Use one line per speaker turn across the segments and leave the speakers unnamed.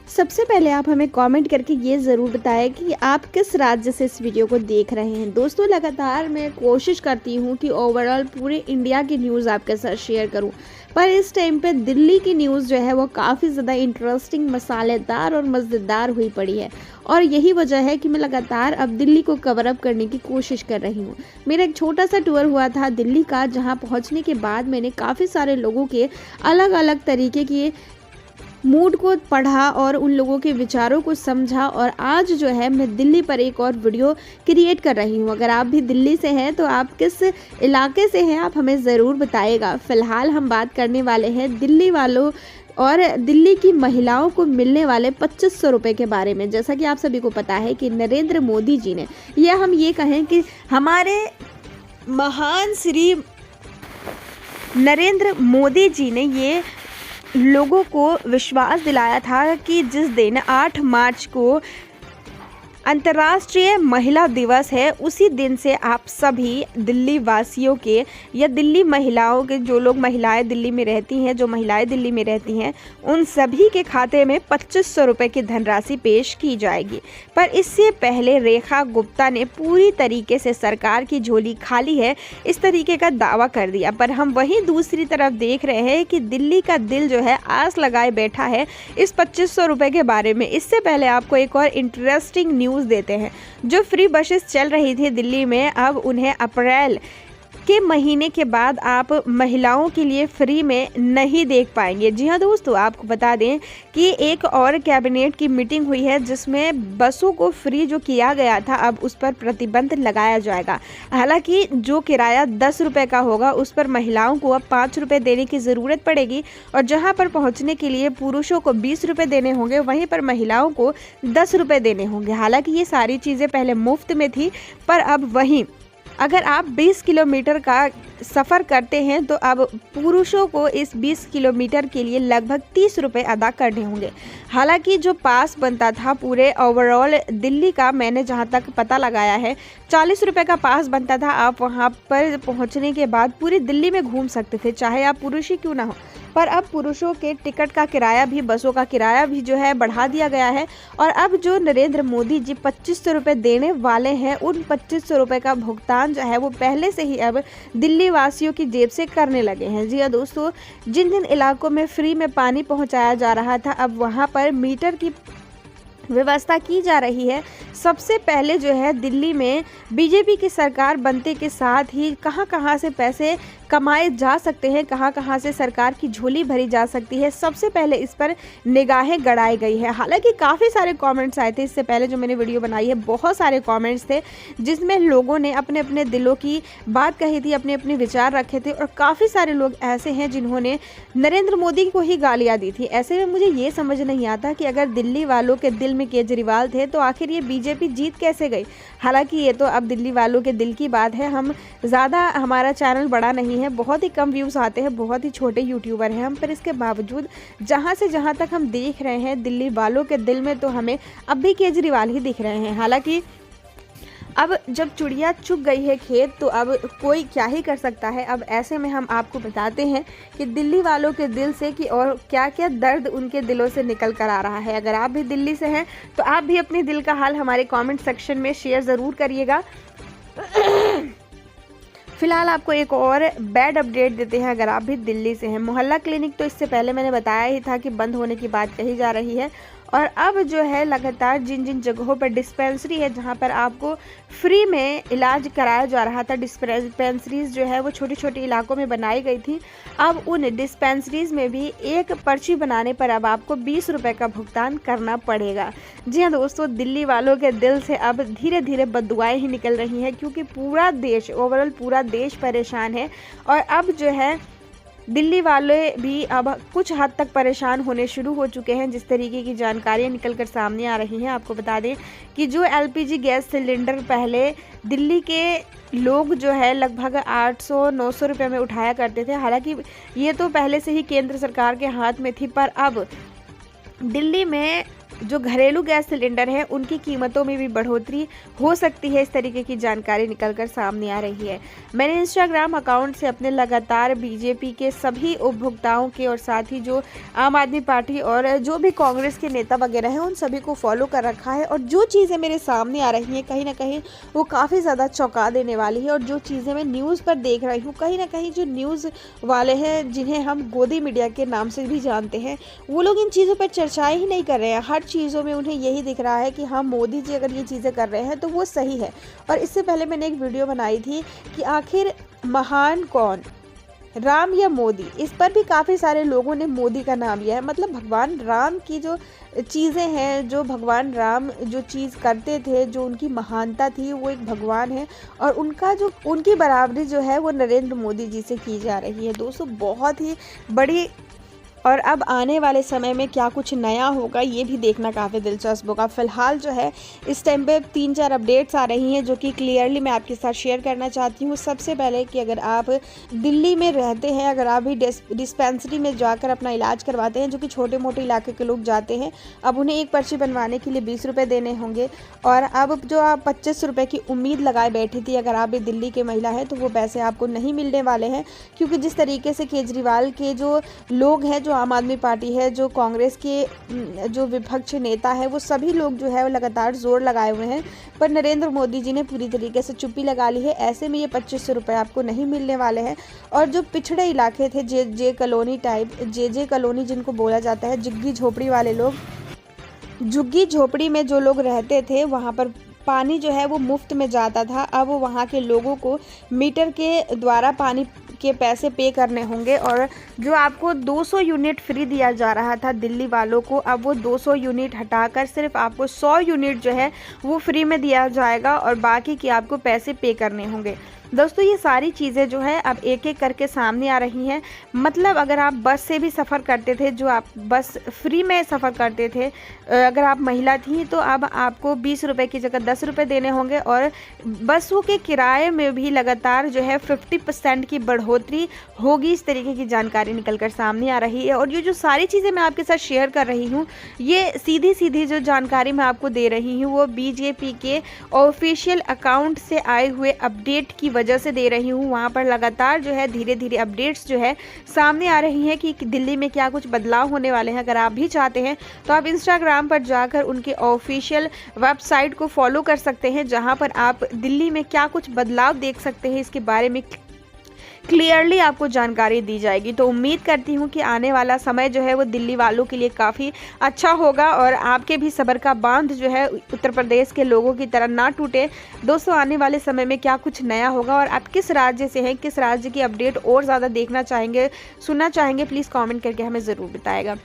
सबसे पहले आप हमें कमेंट करके ये ज़रूर बताएं कि आप किस राज्य से इस वीडियो को देख रहे हैं। दोस्तों, लगातार मैं कोशिश करती हूँ कि ओवरऑल पूरे इंडिया की न्यूज़ आपके साथ शेयर करूँ, पर इस टाइम पे दिल्ली की न्यूज़ जो है वो काफ़ी ज़्यादा इंटरेस्टिंग, मसालेदार और मज़ेदार हुई पड़ी है। और यही वजह है कि मैं लगातार अब दिल्ली को कवर अप करने की कोशिश कर रही हूँ। मेरा एक छोटा सा टूर हुआ था दिल्ली का, जहाँ पहुँचने के बाद मैंने काफ़ी सारे लोगों के अलग अलग तरीके की मूड को पढ़ा और उन लोगों के विचारों को समझा, और आज जो है मैं दिल्ली पर एक और वीडियो क्रिएट कर रही हूँ। अगर आप भी दिल्ली से हैं तो आप किस इलाके से हैं आप हमें ज़रूर बताइएगा। फ़िलहाल हम बात करने वाले हैं दिल्ली वालों और दिल्ली की महिलाओं को मिलने वाले 2500 रुपये के बारे में। जैसा कि आप सभी को पता है कि नरेंद्र मोदी जी ने, या हम ये कहें कि हमारे महान श्री नरेंद्र मोदी जी ने ये लोगों को विश्वास दिलाया था कि जिस दिन 8 मार्च को अंतर्राष्ट्रीय महिला दिवस है, उसी दिन से आप सभी दिल्ली वासियों के या दिल्ली महिलाओं के, जो लोग महिलाएं दिल्ली में रहती हैं, जो महिलाएं दिल्ली में रहती हैं, उन सभी के खाते में 2500 रुपये की धनराशि पेश की जाएगी। पर इससे पहले रेखा गुप्ता ने पूरी तरीके से सरकार की झोली खाली है इस तरीके का दावा कर दिया। पर हम वहीं दूसरी तरफ देख रहे हैं कि दिल्ली का दिल जो है आस लगाए बैठा है इस 2500 रुपये के बारे में। इससे पहले आपको एक और इंटरेस्टिंग न्यूज़ देते हैं। जो फ्री बसेस चल रही थी दिल्ली में, अब उन्हें अप्रैल के महीने के बाद आप महिलाओं के लिए फ्री में नहीं देख पाएंगे। जी हाँ दोस्तों, आपको बता दें कि एक और कैबिनेट की मीटिंग हुई है जिसमें बसों को फ्री जो किया गया था, अब उस पर प्रतिबंध लगाया जाएगा। हालांकि जो किराया 10 रुपये का होगा उस पर महिलाओं को अब 5 रुपये देने की ज़रूरत पड़ेगी, और जहां पर पहुंचने के लिए पुरुषों को 20 रुपये देने होंगे, वहीं पर महिलाओं को 10 रुपये देने होंगे। हालांकि ये सारी चीज़ें पहले मुफ्त में थी, पर अब वहीं अगर आप 20 किलोमीटर का सफ़र करते हैं तो अब पुरुषों को इस 20 किलोमीटर के लिए लगभग 30 रुपये अदा करने होंगे। हालांकि जो पास बनता था पूरे ओवरऑल दिल्ली का, मैंने जहां तक पता लगाया है, 40 रुपये का पास बनता था। आप वहां पर पहुंचने के बाद पूरी दिल्ली में घूम सकते थे, चाहे आप पुरुष ही क्यों ना हो। पर अब पुरुषों के टिकट का किराया भी, बसों का किराया भी जो है बढ़ा दिया गया है। और अब जो नरेंद्र मोदी जी 2500 रुपये देने वाले हैं, उन 2500 रुपये का भुगतान जो है वो पहले से ही अब दिल्ली वासियों की जेब से करने लगे हैं। जी हाँ दोस्तों, जिन जिन इलाकों में फ्री में पानी पहुंचाया जा रहा था, अब वहां पर मीटर की व्यवस्था की जा रही है। सबसे पहले जो है दिल्ली में बीजेपी की सरकार बनते के साथ ही कहां कहां से पैसे कमाए जा सकते हैं, कहां कहां से सरकार की झोली भरी जा सकती है, सबसे पहले इस पर निगाहें गड़ाई गई है। हालांकि काफ़ी सारे कमेंट्स आए थे इससे पहले जो मैंने वीडियो बनाई है, बहुत सारे कमेंट्स थे जिसमें लोगों ने अपने अपने दिलों की बात कही थी, अपने अपने विचार रखे थे, और काफ़ी सारे लोग ऐसे हैं जिन्होंने नरेंद्र मोदी को ही गालियाँ दी थी। ऐसे में मुझे ये समझ नहीं आता कि अगर दिल्ली वालों के दिल में केजरीवाल थे तो आखिर ये बीजेपी जीत कैसे गई। हालांकि ये तो अब दिल्ली वालों के दिल की बात है। हम ज़्यादा, हमारा चैनल बड़ा नहीं है, बहुत ही कम व्यूज़ आते हैं, बहुत ही छोटे यूट्यूबर हैं हम, पर इसके बावजूद जहां से जहां तक हम देख रहे हैं दिल्ली वालों के दिल में तो हमें अब भी केजरीवाल ही दिख रहे हैं। हालांकि अब जब चिड़िया चुग गई है खेत तो अब कोई क्या ही कर सकता है। अब ऐसे में हम आपको बताते हैं कि दिल्ली वालों के दिल से कि और क्या क्या दर्द उनके दिलों से निकल कर आ रहा है। अगर आप भी दिल्ली से हैं तो आप भी अपने दिल का हाल हमारे कमेंट सेक्शन में शेयर ज़रूर करिएगा। फिलहाल आपको एक और बैड अपडेट देते हैं अगर आप भी दिल्ली से हैं। मोहल्ला क्लिनिक तो इससे पहले मैंने बताया ही था कि बंद होने की बात कही जा रही है, और अब जो है लगातार जिन जिन जगहों पर डिस्पेंसरी है जहां पर आपको फ्री में इलाज कराया जा रहा था, डिस्पेंसरीज जो है वो छोटे छोटे इलाकों में बनाई गई थी, अब उन डिस्पेंसरीज में भी एक पर्ची बनाने पर अब आपको 20 रुपये का भुगतान करना पड़ेगा। जी हाँ दोस्तों, दिल्ली वालों के दिल से अब धीरे धीरे बद्दुआएं ही निकल रही हैं, क्योंकि पूरा देश, ओवरऑल पूरा देश परेशान है। और अब जो है दिल्ली वाले भी अब कुछ हद तक परेशान होने शुरू हो चुके हैं, जिस तरीके की जानकारियां निकल कर सामने आ रही हैं। आपको बता दें कि जो एलपीजी गैस सिलेंडर पहले दिल्ली के लोग जो है लगभग 800-900 रुपये में उठाया करते थे, हालांकि ये तो पहले से ही केंद्र सरकार के हाथ में थी, पर अब दिल्ली में जो घरेलू गैस सिलेंडर हैं उनकी कीमतों में भी बढ़ोतरी हो सकती है। इस तरीके की जानकारी निकलकर सामने आ रही है। मैंने इंस्टाग्राम अकाउंट से अपने लगातार बीजेपी के सभी उपभोक्ताओं के और साथ ही जो आम आदमी पार्टी और जो भी कांग्रेस के नेता वगैरह हैं उन सभी को फॉलो कर रखा है। और जो चीज़ें मेरे सामने आ रही हैं कहीं ना कहीं वो काफ़ी ज़्यादा चौंका देने वाली है। और जो चीज़ें मैं न्यूज़ पर देख रही हूँ कहीं ना कहीं जो न्यूज़ वाले हैं जिन्हें हम गोदी मीडिया के नाम से भी जानते हैं वो लोग इन चीज़ों पर चर्चाएँ ही नहीं कर रहे हैं। हर चीज़ों में उन्हें यही दिख रहा है कि हाँ मोदी जी अगर ये चीज़ें कर रहे हैं तो वो सही है। और इससे पहले मैंने एक वीडियो बनाई थी कि आखिर महान कौन, राम या मोदी। इस पर भी काफ़ी सारे लोगों ने मोदी का नाम लिया है। मतलब भगवान राम की जो चीज़ें हैं, जो भगवान राम जो चीज़ करते थे, जो उनकी महानता थी, वो एक भगवान है और उनकी बराबरी जो है वो नरेंद्र मोदी जी से की जा रही है। दोस्तों बहुत ही बड़ी और अब आने वाले समय में क्या कुछ नया होगा ये भी देखना काफ़ी दिलचस्प होगा। फ़िलहाल जो है इस टाइम पे 3-4 अपडेट्स आ रही हैं जो कि क्लियरली मैं आपके साथ शेयर करना चाहती हूँ। सबसे पहले कि अगर आप दिल्ली में रहते हैं, अगर आप भी डिस्पेंसरी में जाकर अपना इलाज करवाते हैं, जो कि छोटे मोटे इलाके के लोग जाते हैं, अब उन्हें एक पर्ची बनवाने के लिए 20 रुपये देने होंगे। और अब जो आप 25 रुपये की उम्मीद लगाए बैठी थी, अगर आप भी दिल्ली की महिला हैं तो वो पैसे आपको नहीं मिलने वाले हैं। क्योंकि जिस तरीके से केजरीवाल के जो लोग हैं, जो आम आदमी पार्टी है, जो कांग्रेस के जो विपक्ष नेता है, वो सभी लोग जो है वो लगातार जोर लगाए हुए हैं। पर नरेंद्र मोदी जी ने पूरी तरीके से चुप्पी लगा ली है। ऐसे में ये 2500 रुपये आपको नहीं मिलने वाले हैं। और जो पिछड़े इलाके थे, जे कॉलोनी टाइप, जे कॉलोनी जिनको बोला जाता है, झुग्गी झोपड़ी वाले लोग, झुग्गी झोपड़ी में जो लोग रहते थे वहाँ पर पानी जो है वो मुफ्त में जाता था। अब वहाँ के लोगों को मीटर के द्वारा पानी के पैसे पे करने होंगे। और जो आपको 200 यूनिट फ्री दिया जा रहा था दिल्ली वालों को, अब वो 200 यूनिट हटाकर सिर्फ आपको 100 यूनिट जो है वो फ्री में दिया जाएगा और बाकी की आपको पैसे पे करने होंगे। दोस्तों ये सारी चीज़ें जो है अब एक एक करके सामने आ रही हैं। मतलब अगर आप बस से भी सफ़र करते थे, जो आप बस फ्री में सफ़र करते थे, अगर आप महिला थी तो अब आपको 20 रुपये की जगह 10 रुपये देने होंगे। और बसों के किराए में भी लगातार जो है 50% की बढ़ोतरी होगी। इस तरीके की जानकारी निकल कर सामने आ रही है। और ये जो सारी चीज़ें मैं आपके साथ शेयर कर रही हूँ, ये सीधी सीधी जो जानकारी मैं आपको दे रही हूँ वो बीजेपी के ऑफिशियल अकाउंट से आए हुए अपडेट की वजह से दे रही हूँ। वहाँ पर लगातार जो है धीरे धीरे अपडेट्स जो है सामने आ रही हैं कि दिल्ली में क्या कुछ बदलाव होने वाले हैं। अगर आप भी चाहते हैं तो आप इंस्टाग्राम पर जाकर उनके ऑफिशियल वेबसाइट को फॉलो कर सकते हैं, जहाँ पर आप दिल्ली में क्या कुछ बदलाव देख सकते हैं इसके बारे में क्लियरली आपको जानकारी दी जाएगी। तो उम्मीद करती हूँ कि आने वाला समय जो है वो दिल्ली वालों के लिए काफ़ी अच्छा होगा और आपके भी सब्र का बांध जो है उत्तर प्रदेश के लोगों की तरह ना टूटे। दोस्तों आने वाले समय में क्या कुछ नया होगा और आप किस राज्य से हैं, किस राज्य की अपडेट और ज़्यादा देखना चाहेंगे, सुनना चाहेंगे, प्लीज़ कमेंट करके हमें ज़रूर बताएगा।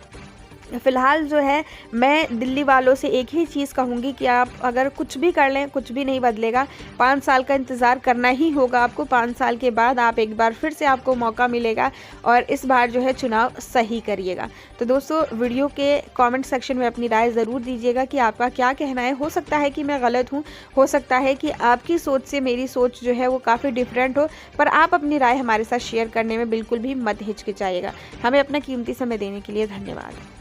फ़िलहाल जो है मैं दिल्ली वालों से एक ही चीज़ कहूँगी कि आप अगर कुछ भी कर लें, कुछ भी नहीं बदलेगा। 5 साल का इंतज़ार करना ही होगा आपको। 5 साल के बाद आप एक बार फिर से आपको मौका मिलेगा और इस बार जो है चुनाव सही करिएगा। तो दोस्तों वीडियो के कमेंट सेक्शन में अपनी राय ज़रूर दीजिएगा कि आपका क्या कहना है। हो सकता है कि मैं गलत हूँ, हो सकता है कि आपकी सोच से मेरी सोच जो है वो काफ़ी डिफरेंट हो, पर आप अपनी राय हमारे साथ शेयर करने में बिल्कुल भी मत हिचकिचाइएगा। हमें अपना कीमती समय देने के लिए धन्यवाद।